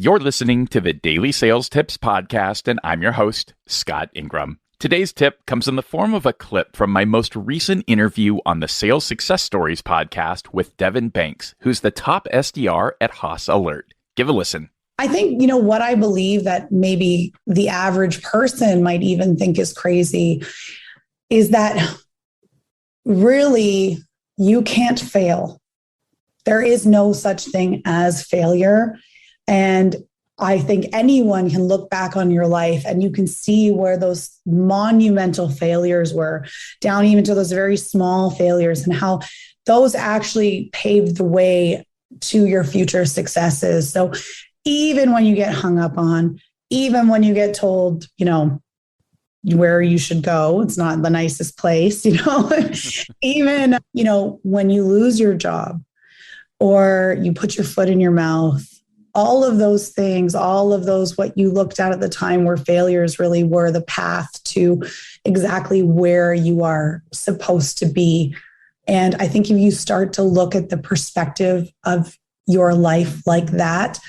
You're listening to the Daily Sales Tips podcast, and I'm your host, Scott Ingram. Today's tip comes in the form of a clip from my most recent interview on the Sales Success Stories podcast with Devon Banks, who's the top SDR at Haas Alert. Give a listen. I think, what I believe that maybe the average person might even think is crazy is that really you can't fail. There is no such thing as failure. And I think anyone can look back on your life and you can see where those monumental failures were, down even to those very small failures, and how those actually paved the way to your future successes. So even when you get hung up on, even when you get told, where you should go, it's not the nicest place, even, when you lose your job or you put your foot in your mouth, all of those things, all of those, what you looked at the time where failures really were the path to exactly where you are supposed to be. And I think if you start to look at the perspective of your life like that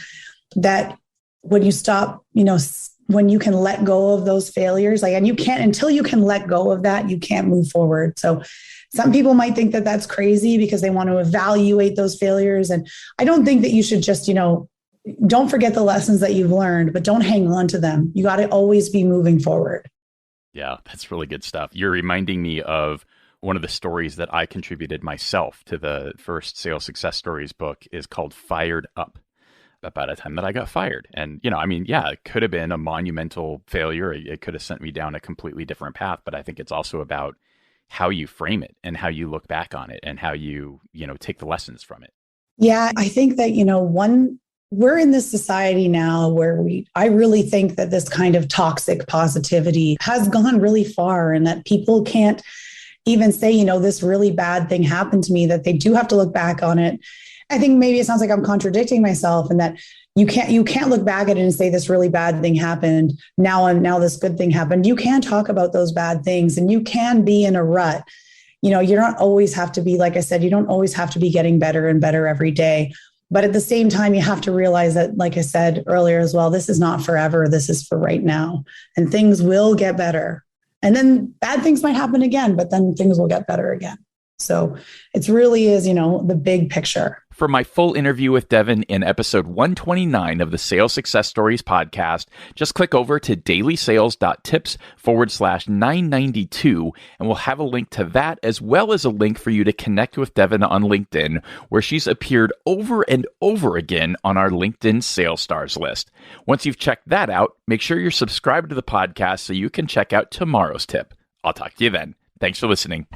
when you stop, when you can let go of those failures, and you can't, until you can let go of that, you can't move forward. So some people might think that that's crazy because they want to evaluate those failures. And I don't think that you should just, don't forget the lessons that you've learned, but don't hang on to them. You got to always be moving forward. Yeah, that's really good stuff. You're reminding me of one of the stories that I contributed myself to the first Sales Success Stories book is called Fired Up, about a time that I got fired. And, it could have been a monumental failure. It could have sent me down a completely different path. But I think it's also about how you frame it and how you look back on it and how you, take the lessons from it. Yeah, I think that, we're in this society now where I really think that this kind of toxic positivity has gone really far, and that people can't even say, this really bad thing happened to me, that they do have to look back on it. I think maybe it sounds like I'm contradicting myself, and that you can't look back at it and say this really bad thing happened. Now this good thing happened. You can talk about those bad things, and you can be in a rut. You don't always have to be, like I said, you don't always have to be getting better and better every day. But at the same time, you have to realize that, like I said earlier as well, this is not forever. This is for right now. And things will get better. And then bad things might happen again, but then things will get better again. So it really is, the big picture. For my full interview with Devon in episode 129 of the Sales Success Stories podcast, just click over to DailySales.Tips/992, and we'll have a link to that, as well as a link for you to connect with Devon on LinkedIn, where she's appeared over and over again on our LinkedIn Sales Stars list. Once you've checked that out, make sure you're subscribed to the podcast so you can check out tomorrow's tip. I'll talk to you then. Thanks for listening.